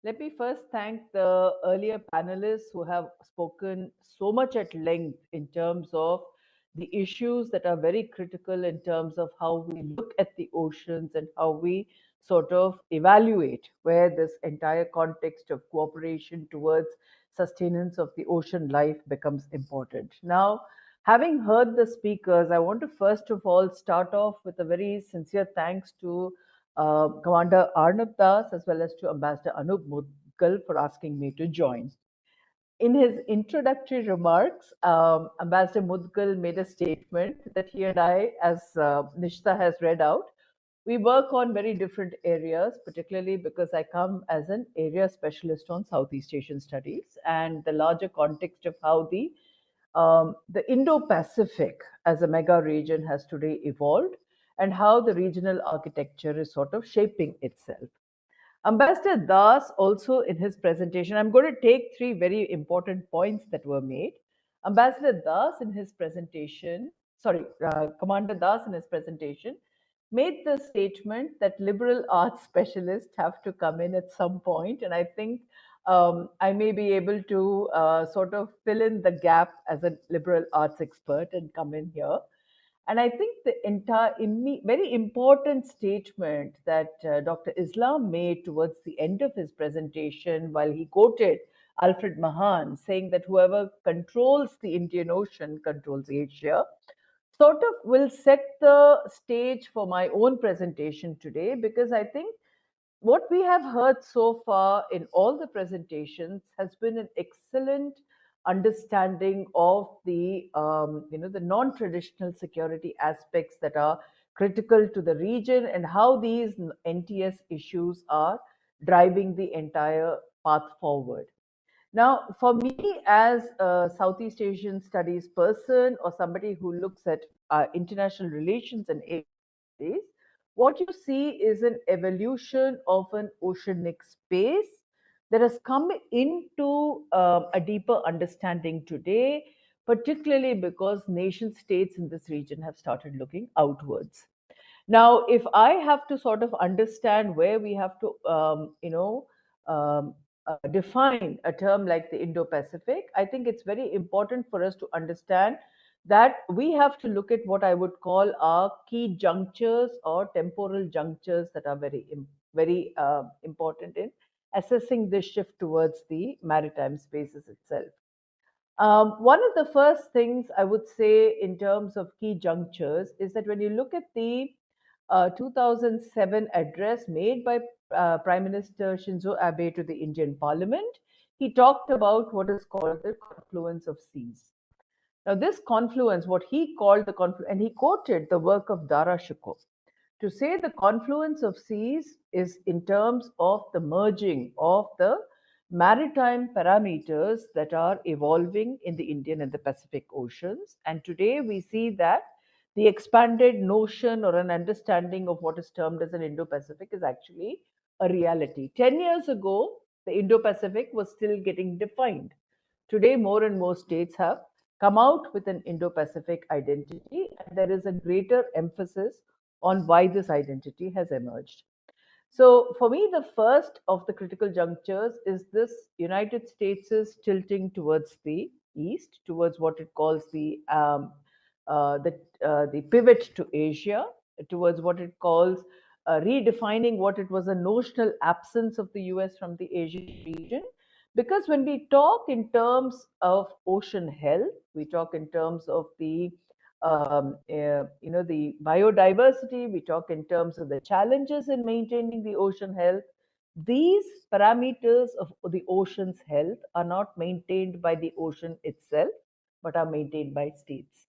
Let me first thank the earlier panelists who have spoken so much at length in terms of the issues that are very critical in terms of how we look at the oceans and how we sort of evaluate where this entire context of cooperation towards sustenance of the ocean life becomes important. Now, having heard the speakers, I want to first of all start off with a very sincere thanks to Commander Arnab Das as well as to Ambassador Anup Mudgal for asking me to join. In his introductory remarks, Ambassador Mudgal made a statement that he and I, as Nishta has read out, we work on very different areas, particularly because I come as an area specialist on Southeast Asian studies and the larger context of how the Indo-Pacific as a mega region has today evolved and how the regional architecture is sort of shaping itself. Ambassador Das also in his presentation, I'm going to take three very important points that were made. Ambassador Das in his presentation, Commander Das in his presentation made the statement that liberal arts specialists have to come in at some point, and I think I may be able to sort of fill in the gap as a liberal arts expert and come in here. And I think the entire very important statement that Dr. Islam made towards the end of his presentation, while he quoted Alfred Mahan saying that whoever controls the Indian Ocean controls Asia, sort of will set the stage for my own presentation today, because I think what we have heard so far in all the presentations has been an excellent understanding of the non-traditional security aspects that are critical to the region and how these NTS issues are driving the entire path forward. Now, for me, as a Southeast Asian studies person or somebody who looks at international relations and studies, what you see is an evolution of an oceanic space that has come into a deeper understanding today, particularly because nation states in this region have started looking outwards. Now, if I have to sort of understand where we have to, define a term like the Indo-Pacific, I think it's very important for us to understand that we have to look at what I would call our key junctures or temporal junctures that are very important in assessing this shift towards the maritime spaces itself. One of the first things I would say in terms of key junctures is that when you look at the 2007 address made by Prime Minister Shinzo Abe to the Indian Parliament, he talked about what is called the confluence of seas. Now, this confluence, what he called the confluence, and he quoted the work of Dara Shikoh to say the confluence of seas is in terms of the merging of the maritime parameters that are evolving in the Indian and the Pacific Oceans. And today we see that the expanded notion or an understanding of what is termed as an Indo-Pacific is actually a reality. 10 years ago, the Indo-Pacific was still getting defined. Today, more and more states have come out with an Indo-Pacific identity, and there is a greater emphasis on why this identity has emerged. So, for me, the first of the critical junctures is this United States is tilting towards the east, towards what it calls the pivot to Asia, towards what it calls redefining what it was a notional absence of the US from the Asian region. Because when we talk in terms of ocean health, we talk in terms of the biodiversity, we talk in terms of the challenges in maintaining the ocean health. These parameters of the ocean's health are not maintained by the ocean itself, but are maintained by states.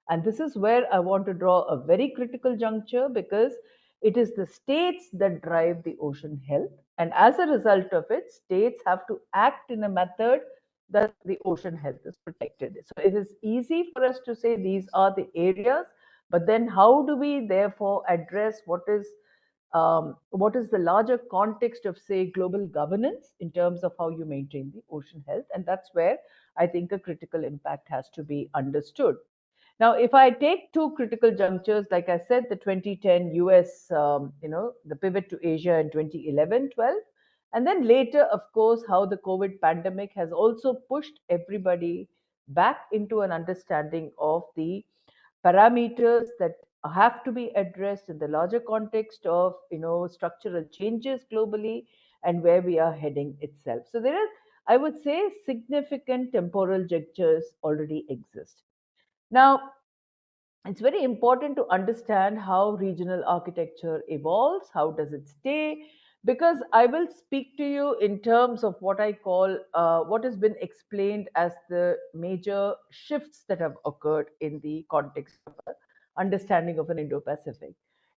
And this is where I want to draw a very critical juncture, because it is the states that drive the ocean health. And as a result of it, states have to act in a method that the ocean health is protected. So it is easy for us to say these are the areas, but then how do we therefore address what is the larger context of, say, global governance in terms of how you maintain the ocean health? And that's where I think a critical impact has to be understood. Now, if I take two critical junctures, like I said, the 2010 US, the pivot to Asia in 2011-12, And then later, of course, how the COVID pandemic has also pushed everybody back into an understanding of the parameters that have to be addressed in the larger context of structural changes globally and where we are heading itself. So there is, I would say, significant temporal gestures already exist. Now, it's very important to understand how regional architecture evolves, how does it stay, because I will speak to you in terms of what I call what has been explained as the major shifts that have occurred in the context of an understanding of an Indo-Pacific.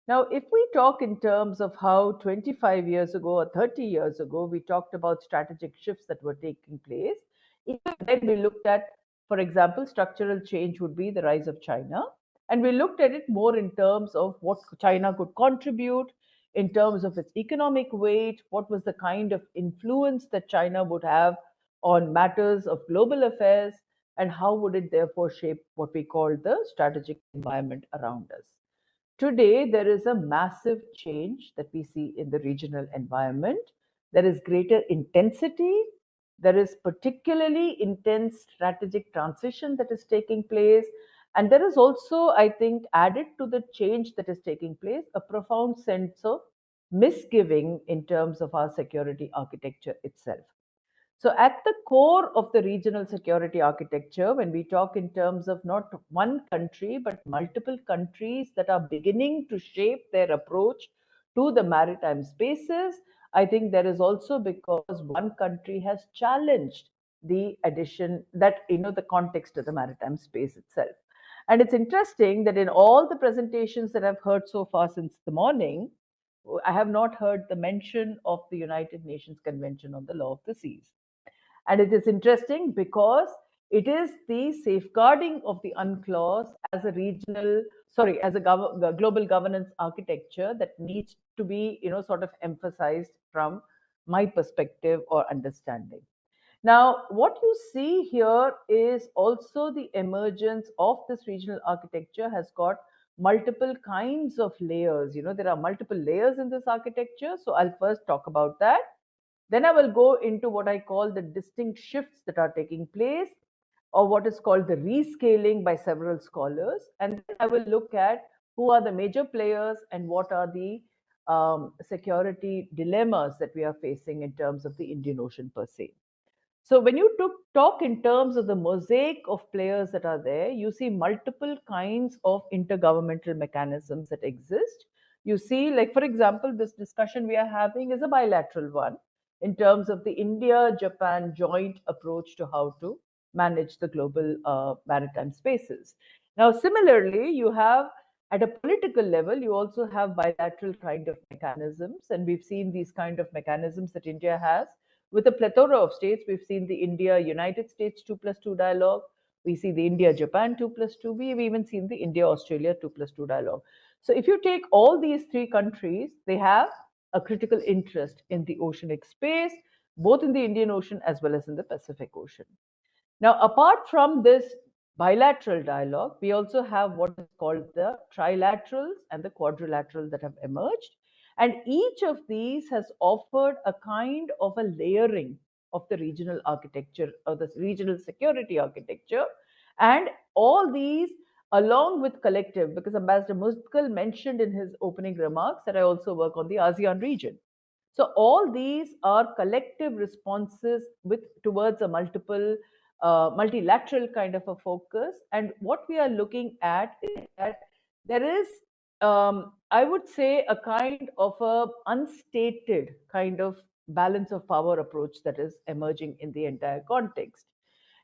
Now, if we talk in terms of how 25 years ago or 30 years ago we talked about strategic shifts that were taking place, even then we looked at, for example, structural change would be the rise of China, and we looked at it more in terms of what China could contribute, in terms of its economic weight, what was the kind of influence that China would have on matters of global affairs, and how would it therefore shape what we call the strategic environment around us. Today, there is a massive change that we see in the regional environment. There is greater intensity. There is particularly intense strategic transition that is taking place. And there is also, I think, added to the change that is taking place, a profound sense of misgiving in terms of our security architecture itself. So, at the core of the regional security architecture, when we talk in terms of not one country, but multiple countries that are beginning to shape their approach to the maritime spaces, I think there is also because one country has challenged the addition that, the context of the maritime space itself. And it's interesting that in all the presentations that I've heard so far since the morning, I have not heard the mention of the United Nations Convention on the Law of the Seas. And it is interesting because it is the safeguarding of the UNCLOS as a global governance architecture that needs to be, sort of emphasized from my perspective or understanding. Now, what you see here is also the emergence of this regional architecture has got multiple kinds of layers. There are multiple layers in this architecture. So I'll first talk about that. Then I will go into what I call the distinct shifts that are taking place, or what is called the rescaling by several scholars. And then I will look at who are the major players and what are the security dilemmas that we are facing in terms of the Indian Ocean per se. So when you talk in terms of the mosaic of players that are there, you see multiple kinds of intergovernmental mechanisms that exist. You see, like for example, this discussion we are having is a bilateral one in terms of the India-Japan joint approach to how to manage the global maritime spaces. Now, similarly, you have at a political level, you also have bilateral kind of mechanisms, and we've seen these kind of mechanisms that India has with a plethora of states. We've seen the India-United States 2+2 dialogue. We see the India-Japan 2+2. We've even seen the India-Australia 2+2 dialogue. So if you take all these three countries, they have a critical interest in the oceanic space, both in the Indian Ocean as well as in the Pacific Ocean. Now, apart from this bilateral dialogue, we also have what is called the trilaterals and the quadrilateral that have emerged. And each of these has offered a kind of a layering of the regional architecture or the regional security architecture. And all these, along with collective, because Ambassador Muskal mentioned in his opening remarks that I also work on the ASEAN region. So all these are collective responses towards a multilateral kind of a focus. And what we are looking at is that there is, I would say, a kind of a unstated kind of balance of power approach that is emerging in the entire context.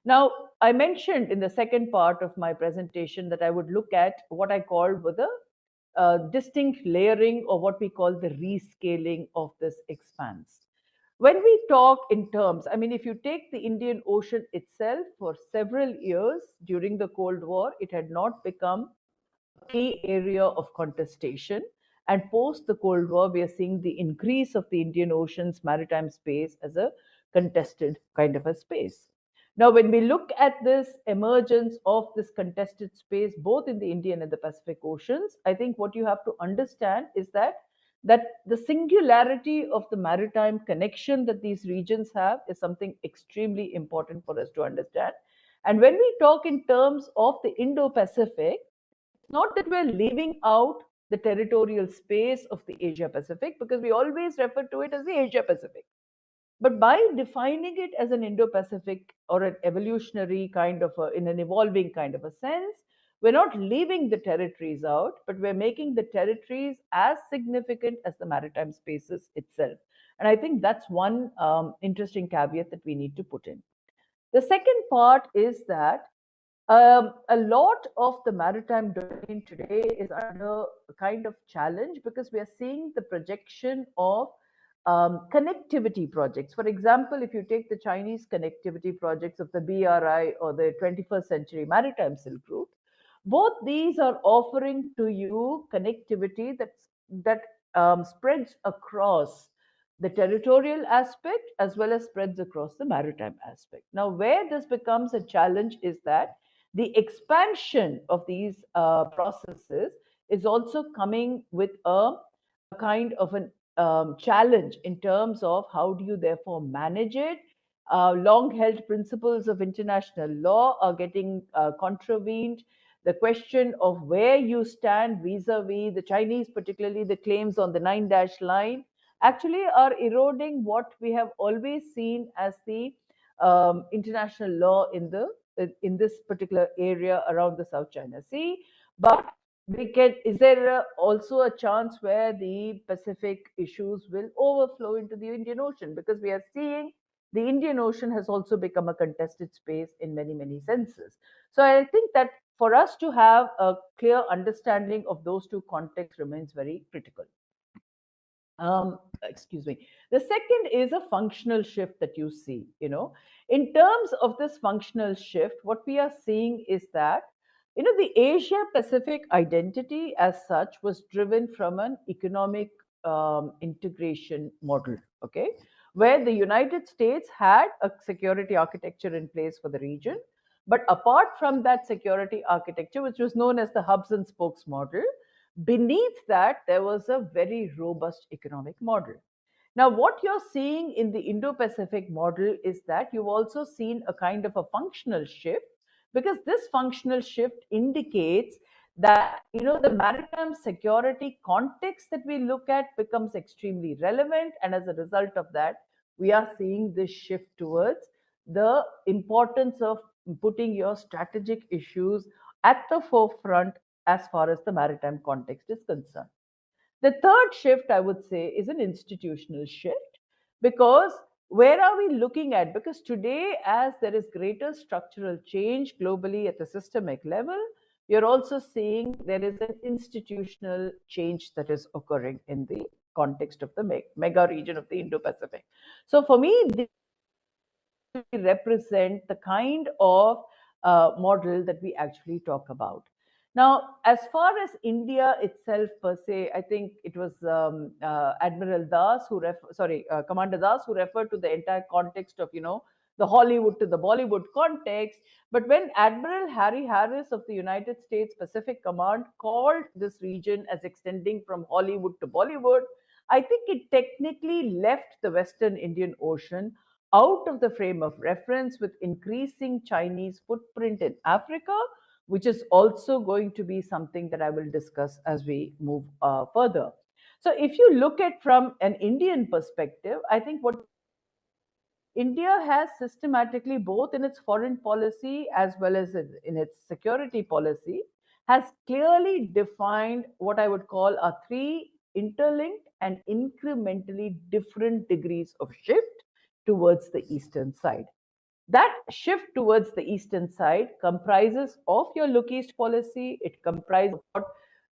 Now, I mentioned in the second part of my presentation that I would look at what I called with a distinct layering, or what we call the rescaling of this expanse. When we talk in terms, I mean, if you take the Indian Ocean itself, for several years during the Cold War, it had not become a key area of contestation. And post the Cold War, we are seeing the increase of the Indian Ocean's maritime space as a contested kind of a space. Now, when we look at this emergence of this contested space, both in the Indian and the Pacific Oceans, I think what you have to understand is that that the singularity of the maritime connection that these regions have is something extremely important for us to understand. And when we talk in terms of the Indo-Pacific, it's not that we're leaving out the territorial space of the Asia Pacific, because we always refer to it as the Asia Pacific. But by defining it as an Indo-Pacific or an evolutionary kind of in an evolving kind of a sense, we're not leaving the territories out, but we're making the territories as significant as the maritime spaces itself. And I think that's one interesting caveat that we need to put in. The second part is that a lot of the maritime domain today is under a kind of challenge, because we are seeing the projection of connectivity projects. For example, if you take the Chinese connectivity projects of the BRI or the 21st Century Maritime Silk Route, both these are offering to you connectivity that spreads across the territorial aspect as well as spreads across the maritime aspect. Now, where this becomes a challenge is that the expansion of these processes is also coming with a kind of an challenge in terms of how do you therefore manage it. Long held principles of international law are getting contravened. The question of where you stand vis-a-vis the Chinese, particularly the claims on the nine dash line, actually are eroding what we have always seen as the international law in this particular area around the South China Sea. But is there also a chance where the Pacific issues will overflow into the Indian Ocean? Because we are seeing the Indian Ocean has also become a contested space in many, many senses. So I think that for us to have a clear understanding of those two contexts remains very critical. Excuse me. The second is a functional shift that you see. In terms of this functional shift, what we are seeing is that the Asia Pacific identity as such was driven from an economic integration model, okay, where the United States had a security architecture in place for the region. But apart from that security architecture, which was known as the hubs and spokes model, beneath that, there was a very robust economic model. Now, what you're seeing in the Indo Pacific model is that you've also seen a kind of a functional shift, because this functional shift indicates that the maritime security context that we look at becomes extremely relevant, and as a result of that, we are seeing this shift towards the importance of putting your strategic issues at the forefront as far as the maritime context is concerned. The third shift, I would say, is an institutional shift, because where are we looking at? Because today, as there is greater structural change globally at the systemic level, you're also seeing there is an institutional change that is occurring in the context of the mega region of the Indo-Pacific. So for me, represent the kind of model that we actually talk about. Now, as far as India itself per se, I think it was Admiral Das Commander Das who referred to the entire context of, the Hollywood to the Bollywood context. But when Admiral Harry Harris of the United States Pacific Command called this region as extending from Hollywood to Bollywood, I think it technically left the Western Indian Ocean out of the frame of reference, with increasing Chinese footprint in Africa, which is also going to be something that I will discuss as we move further. So if you look at from an Indian perspective, I think what India has systematically, both in its foreign policy as well as in its security policy, has clearly defined what I would call are three interlinked and incrementally different degrees of shift towards the eastern side. That shift towards the eastern side comprises of your Look East policy. It comprises what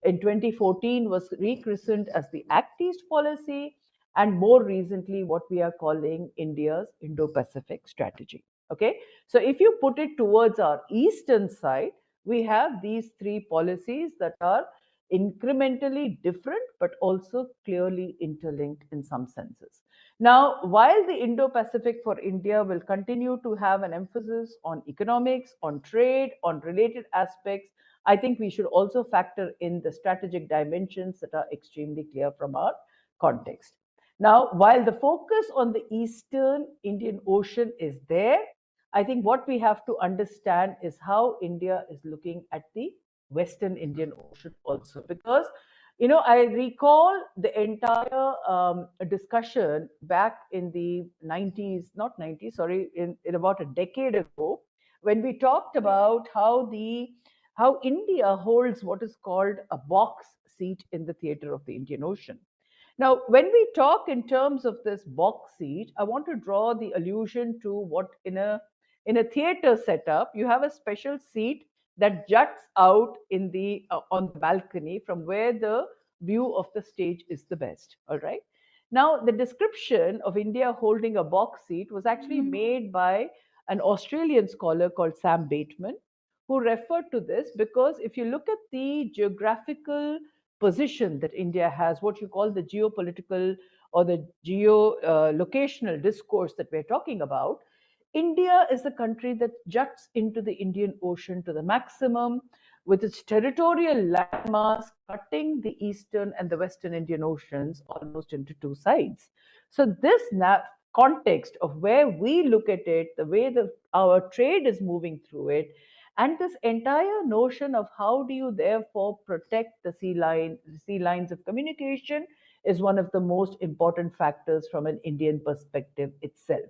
in 2014 was rechristened as the Act East policy, and more recently what we are calling India's Indo-Pacific strategy. Okay, so if you put it towards our eastern side, we have these three policies that are incrementally different but also clearly interlinked in some senses. Now, while the Indo-Pacific for India will continue to have an emphasis on economics, on trade, on related aspects, I think we should also factor in the strategic dimensions that are extremely clear from our context. Now, while the focus on the Eastern Indian Ocean is there, I think what we have to understand is how India is looking at the Western Indian Ocean also. Because, I recall the entire discussion back in the 90s, not 90s, sorry, in about a decade ago, when we talked about how India holds what is called a box seat in the theater of the Indian Ocean. Now, when we talk in terms of this box seat, I want to draw the allusion to what in a theater setup, you have a special seat that juts out in the on the balcony from where the view of the stage is the best. All right. Now, the description of India holding a box seat was actually made by an Australian scholar called Sam Bateman, who referred to this because if you look at the geographical position that India has, what you call the geopolitical or the geolocational discourse that we're talking about, India is a country that juts into the Indian Ocean to the maximum, with its territorial landmass cutting the eastern and the western Indian Oceans almost into two sides. So, this context of where we look at it, the way our trade is moving through it, and this entire notion of how do you therefore protect the sea lines of communication is one of the most important factors from an Indian perspective itself.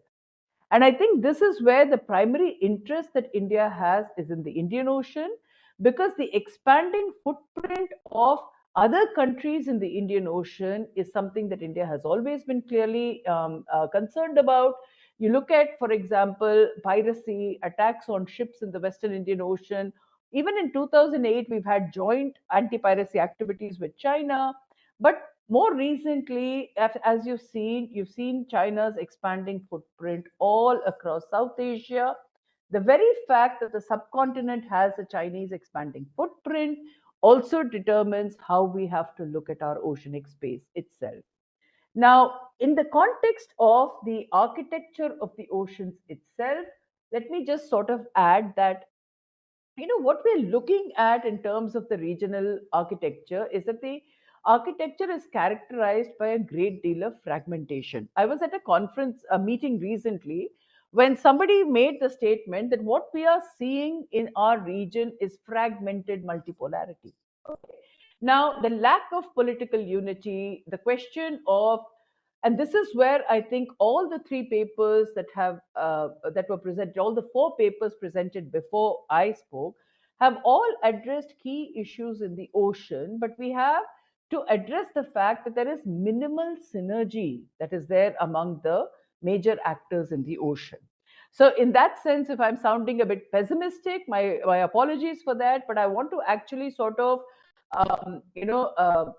And I think this is where the primary interest that India has is in the Indian Ocean, because the expanding footprint of other countries in the Indian Ocean is something that India has always been clearly concerned about. You look at, for example, piracy, attacks on ships in the Western Indian Ocean. Even in 2008, we've had joint anti piracy activities with China. But more recently, as you've seen China's expanding footprint all across South Asia. The very fact that the subcontinent has a Chinese expanding footprint also determines how we have to look at our oceanic space itself. Now, in the context of the architecture of the oceans itself, let me just sort of add that what we're looking at in terms of the regional architecture is that the architecture is characterized by a great deal of fragmentation. I was at a meeting recently, when somebody made the statement that what we are seeing in our region is fragmented multipolarity. Okay. Now, the lack of political unity, the question of, and this is where I think all the three papers that were presented, all the four papers presented before I spoke, have all addressed key issues in the ocean, but we have to address the fact that there is minimal synergy that is there among the major actors in the ocean. So, in that sense, if I'm sounding a bit pessimistic, my apologies for that, but I want to actually sort of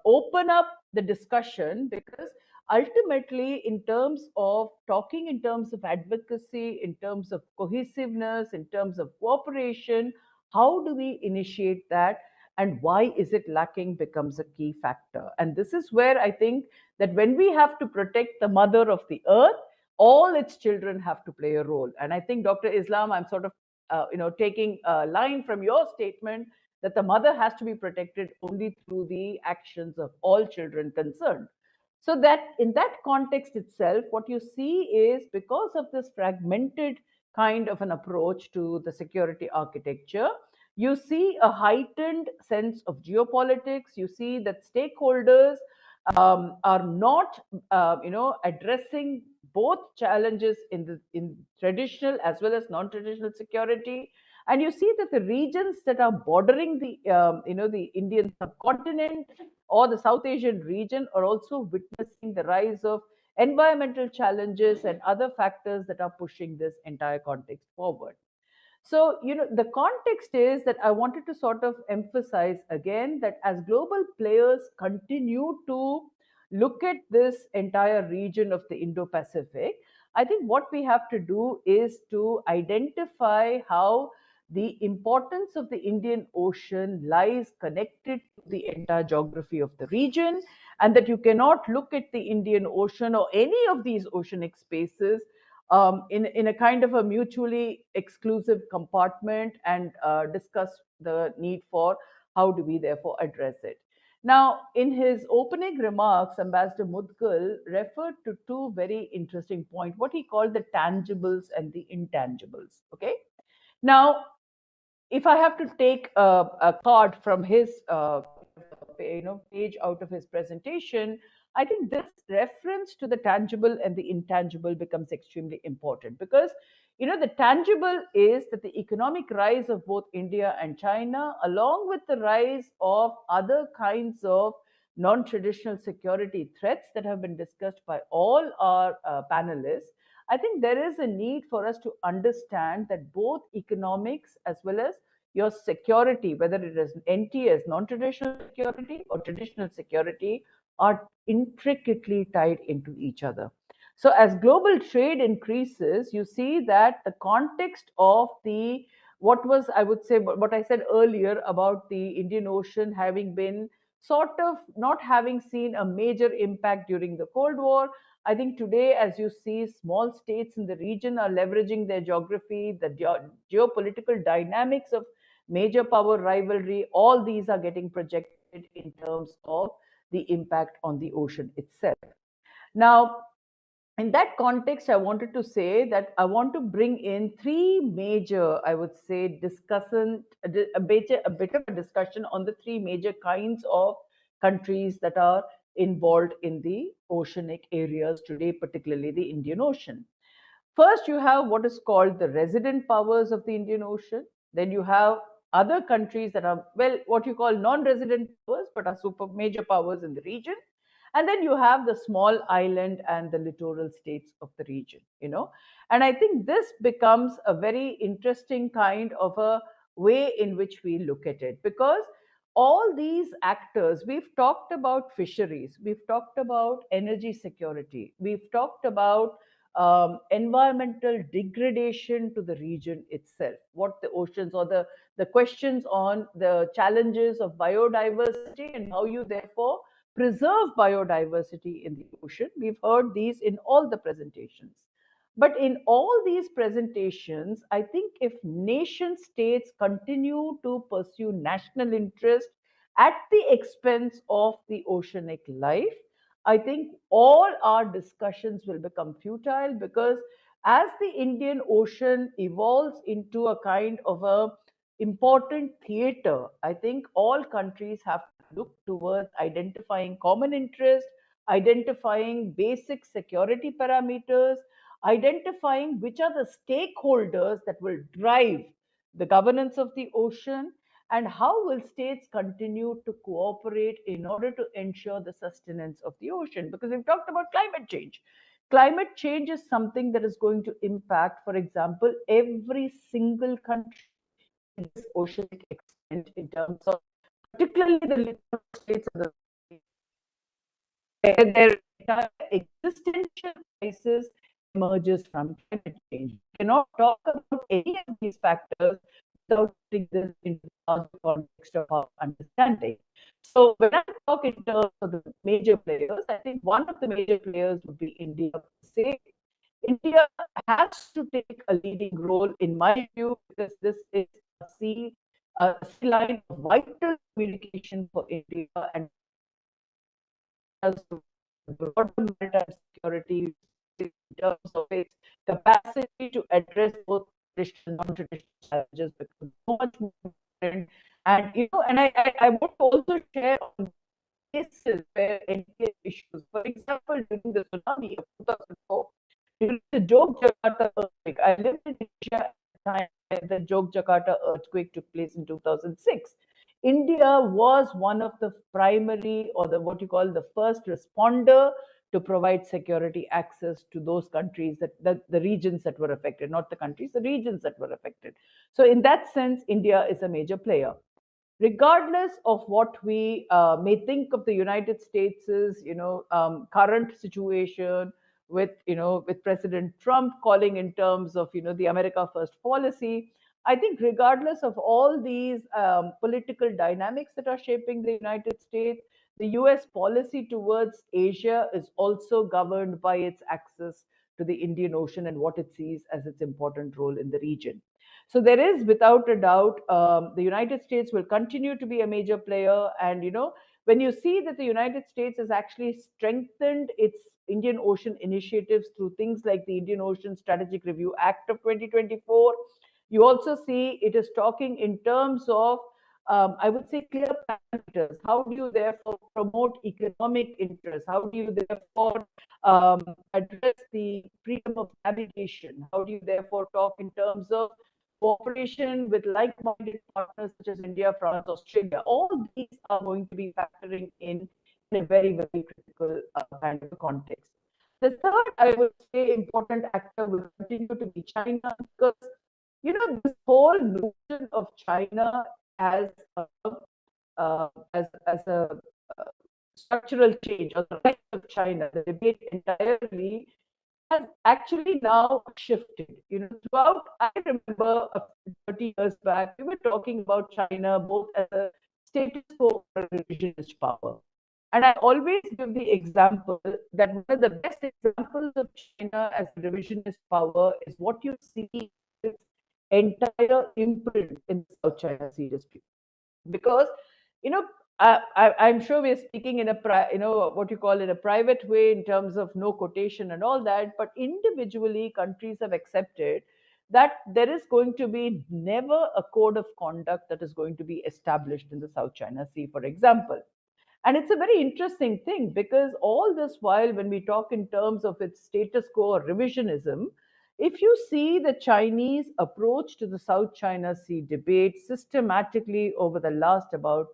open up the discussion, because ultimately, in terms of talking, in terms of advocacy, in terms of cohesiveness, in terms of cooperation, how do we initiate that, and why is it lacking becomes a key factor. And this is where I think that when we have to protect the mother of the earth, all its children have to play a role. And I think, Dr. Islam, I'm sort of taking a line from your statement that the mother has to be protected only through the actions of all children concerned. So that in that context itself, what you see is, because of this fragmented kind of an approach to the security architecture, you see a heightened sense of geopolitics. You see that stakeholders are not, addressing both challenges in traditional as well as non-traditional security. And you see that the regions that are bordering the Indian subcontinent or the South Asian region are also witnessing the rise of environmental challenges and other factors that are pushing this entire context forward. So, the context is that I wanted to sort of emphasize again that as global players continue to look at this entire region of the Indo Pacific, I think what we have to do is to identify how the importance of the Indian Ocean lies connected to the entire geography of the region, and that you cannot look at the Indian Ocean or any of these oceanic spaces in a kind of a mutually exclusive compartment, and discuss the need for how do we therefore address it. Now, in his opening remarks, Ambassador Mudgal referred to two very interesting points, what he called the tangibles and the intangibles. Okay. Now, if I have to take a card from his page out of his presentation, I think this reference to the tangible and the intangible becomes extremely important because the tangible is that the economic rise of both India and China, along with the rise of other kinds of non-traditional security threats that have been discussed by all our panelists. I think there is a need for us to understand that both economics as well as your security, whether it is NTS, non-traditional security, or traditional security, are intricately tied into each other. So as global trade increases, you see that the context of what was, I would say, what I said earlier about the Indian Ocean having been sort of not having seen a major impact during the Cold War. I think today, as you see, small states in the region are leveraging their geography, the geopolitical dynamics of major power rivalry, all these are getting projected in terms of the impact on the ocean itself. Now, in that context, I wanted to say that I want to bring in three major, I would say, a bit of a discussion on the three major kinds of countries that are involved in the oceanic areas today, particularly the Indian Ocean. First, you have what is called the resident powers of the Indian Ocean. Then you have other countries that are, well, what you call non-resident powers, but are super major powers in the region. And then you have the small island and the littoral states of the region. And I think this becomes a very interesting kind of a way in which we look at it because all these actors, we've talked about fisheries, we've talked about energy security, we've talked about environmental degradation to the region itself, what the oceans or the questions on the challenges of biodiversity and how you therefore preserve biodiversity in the ocean. We've heard these in all the presentations. But in all these presentations, I think if nation states continue to pursue national interest at the expense of the oceanic life, I think all our discussions will become futile because as the Indian Ocean evolves into a kind of a important theater, I think all countries have to look towards identifying common interest, identifying basic security parameters, identifying which are the stakeholders that will drive the governance of the ocean, and how will states continue to cooperate in order to ensure the sustenance of the ocean? Because we've talked about climate change. Climate change is something that is going to impact, for example, every single country in this oceanic extent in terms of particularly the littoral states of the where their entire existential crisis emerges from climate change. We cannot talk about any of these factors without putting this into the larger context of our understanding. So when I talk in terms of the major players, I think one of the major players would be India. Say India has to take a leading role, in my view, because this is a sea line of vital communication for India and also broader maritime security in terms of its capacity to address both traditional and non-traditional challenges become so much more important. And I want to also share on cases where NPS issues, for example, during the tsunami of 2004, during the Jogjakarta earthquake, I lived in Asia at the time when the Jogjakarta earthquake took place in 2006. India was one of the primary or the what you call the first responder to provide security access to those countries that the regions that were affected, not the countries, the regions that were affected. So in that sense, India is a major player regardless of what we may think of the United States' current situation with with President Trump calling in terms of the America First policy. I think regardless of all these political dynamics that are shaping the United States, the US policy towards Asia is also governed by its access to the Indian Ocean and what it sees as its important role in the region. So there is, without a doubt, the United States will continue to be a major player, and when you see that the United States has actually strengthened its Indian Ocean initiatives through things like the Indian Ocean Strategic Review Act of 2024, you also see it is talking in terms of, I would say, clear parameters. How do you therefore promote economic interests? How do you therefore address the freedom of navigation? How do you therefore talk in terms of cooperation with like-minded partners such as India, France, Australia? All these are going to be factoring in a very, very critical kind of a context. The third, I would say, important actor will continue to be China, because this whole notion of China as a, as a structural change, or the right of China, the debate entirely has actually now shifted. Throughout, I remember 30 years back, we were talking about China both as a status quo or a revisionist power. And I always give the example that one of the best examples of China as a revisionist power is what you see in its entire imprint in the South China Sea dispute. Because, you know, I'm sure we're speaking in what you call in a private way in terms of no quotation and all that, but individually countries have accepted that there is going to be never a code of conduct that is going to be established in the South China Sea, for example. And it's a very interesting thing, because all this while, when we talk in terms of its status quo or revisionism, if you see the Chinese approach to the South China Sea debate systematically over the last about,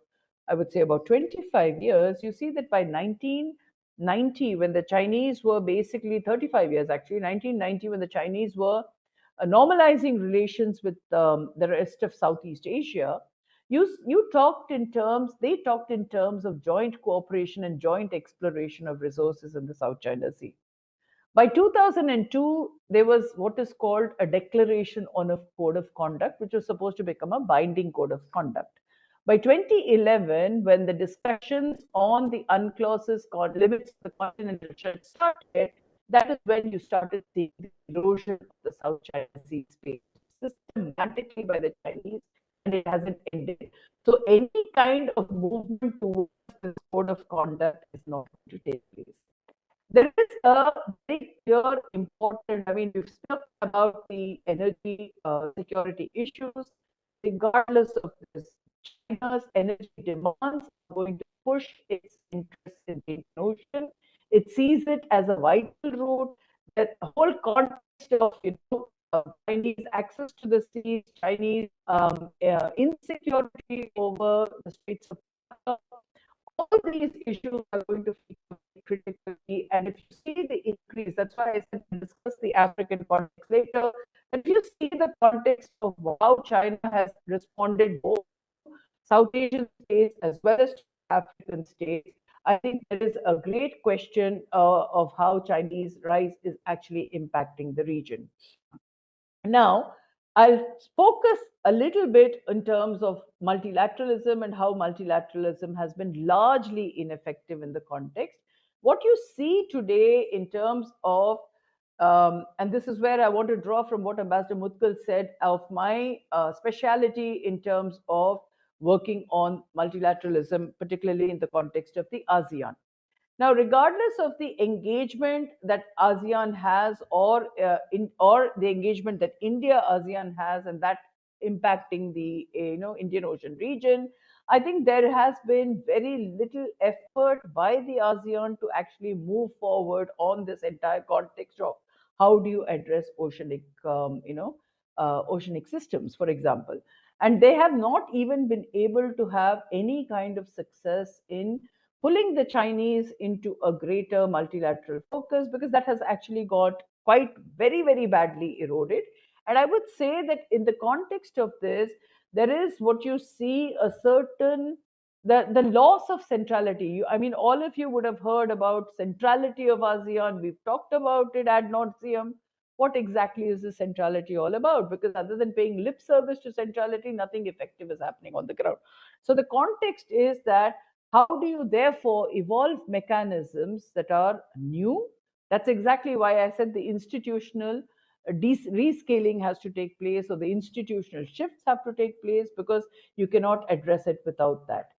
I would say, about 25 years, you see that by 1990, when the Chinese were basically 35 years actually, 1990, when the Chinese were normalizing relations with the rest of Southeast Asia, you talked in terms, they talked in terms of joint cooperation and joint exploration of resources in the South China Sea. By 2002, there was what is called a declaration on a code of conduct, which was supposed to become a binding code of conduct. By 2011, when the discussions on the UNCLOS's limits of the continental shelf started, that is when you started seeing the erosion of the South China Sea space systematically by the Chinese, and it hasn't ended. So any kind of movement towards this code of conduct is not going to take place. There is a very clear, important, I mean, we've spoken about the energy security issues. Regardless of this, China's energy demands are going to push its interests in the Indian Ocean. It sees it as a vital route. That whole context of Chinese access to the seas, Chinese insecurity over the Straits of Malacca, all these issues are going to feature critically. And if you see the increase, that's why I said to discuss the African context later. If you see the context of how China has responded both to South Asian states as well as to African states, I think there is a great question of how Chinese rise is actually impacting the region. Now, I'll focus a little bit in terms of multilateralism and how multilateralism has been largely ineffective in the context. What you see today in terms of, and this is where I want to draw from what Ambassador Mutkal said of my speciality in terms of working on multilateralism, particularly in the context of the ASEAN. Now, regardless of the engagement that ASEAN has, or the engagement that India ASEAN has, and that impacting the Indian Ocean region, I think there has been very little effort by the ASEAN to actually move forward on this entire context of how do you address oceanic systems, for example. And they have not even been able to have any kind of success in pulling the Chinese into a greater multilateral focus, because that has actually got quite very, very badly eroded. And I would say that in the context of this, there is what you see a certain the loss of centrality. I mean, all of you would have heard about centrality of ASEAN. We've talked about it ad nauseum. What exactly is the centrality all about? Because other than paying lip service to centrality, nothing effective is happening on the ground. So the context is that how do you therefore evolve mechanisms that are new? That's exactly why I said the institutional rescaling has to take place, or the institutional shifts have to take place, because you cannot address it without that.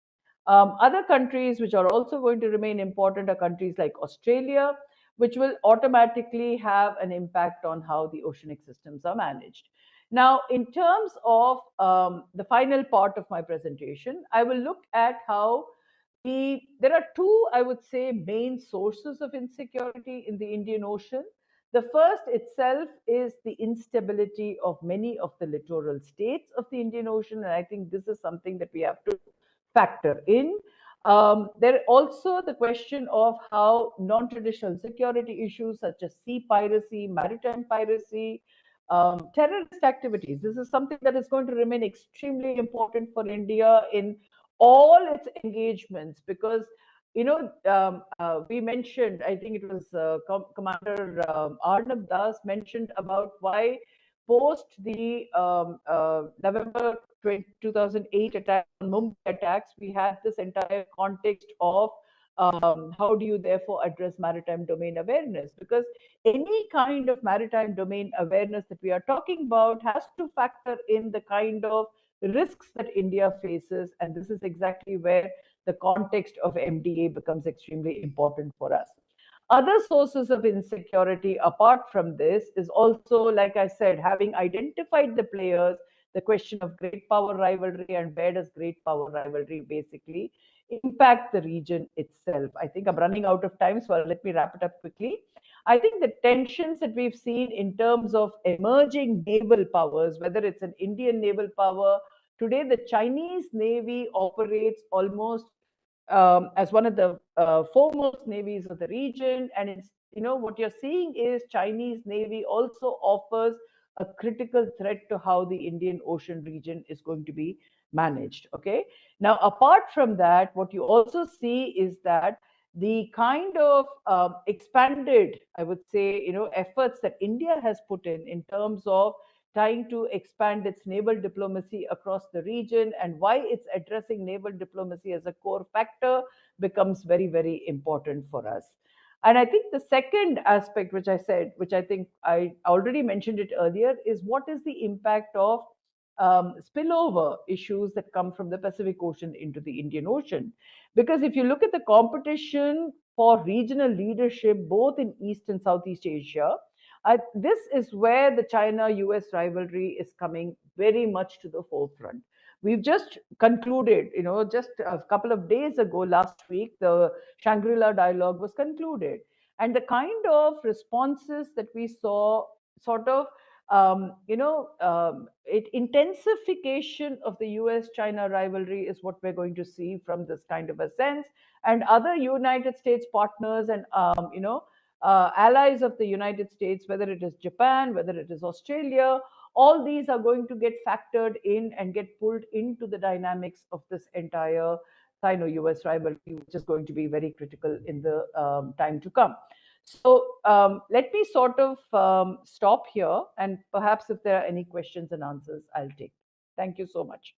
Other countries which are also going to remain important are countries like Australia, which will automatically have an impact on how the oceanic systems are managed. Now, in terms of the final part of my presentation, I will look at how there are two, I would say, main sources of insecurity in the Indian Ocean. The first itself is the instability of many of the littoral states of the Indian Ocean, and I think this is something that we have to factor in. There also the question of how non-traditional security issues such as sea piracy, maritime piracy, terrorist activities. This is something that is going to remain extremely important for India in all its engagements because we mentioned, I think it was Commander Arnab Das mentioned about why post the November 2008 attack on Mumbai attacks, we had this entire context of how do you therefore address maritime domain awareness? Because any kind of maritime domain awareness that we are talking about has to factor in the kind of risks that India faces. And this is exactly where the context of MDA becomes extremely important for us. Other sources of insecurity apart from this is also, like I said, having identified the players, the question of great power rivalry and where does great power rivalry basically impact the region itself. I think I'm running out of time, so let me wrap it up quickly. I think the tensions that we've seen in terms of emerging naval powers, whether it's an Indian naval power, today the Chinese Navy operates almost as one of the foremost navies of the region. And it's, what you're seeing is Chinese Navy also offers a critical threat to how the Indian Ocean region is going to be managed. Okay. Now, apart from that, what you also see is that the kind of expanded, I would say, efforts that India has put in terms of trying to expand its naval diplomacy across the region and why it's addressing naval diplomacy as a core factor becomes very, very important for us. And I think the second aspect, which I said, which I think I already mentioned it earlier, is what is the impact of spillover issues that come from the Pacific Ocean into the Indian Ocean. Because if you look at the competition for regional leadership, both in East and Southeast Asia, this is where the China-US rivalry is coming very much to the forefront. We've just concluded, just a couple of days ago, last week, the Shangri-La dialogue was concluded. And the kind of responses that we saw sort of intensification of the US-China rivalry is what we're going to see from this kind of a sense. And other United States partners and, allies of the United States, whether it is Japan, whether it is Australia, all these are going to get factored in and get pulled into the dynamics of this entire Sino-US rivalry, which is going to be very critical in the time to come. So let me sort of stop here, and perhaps if there are any questions and answers, I'll take. Thank you so much.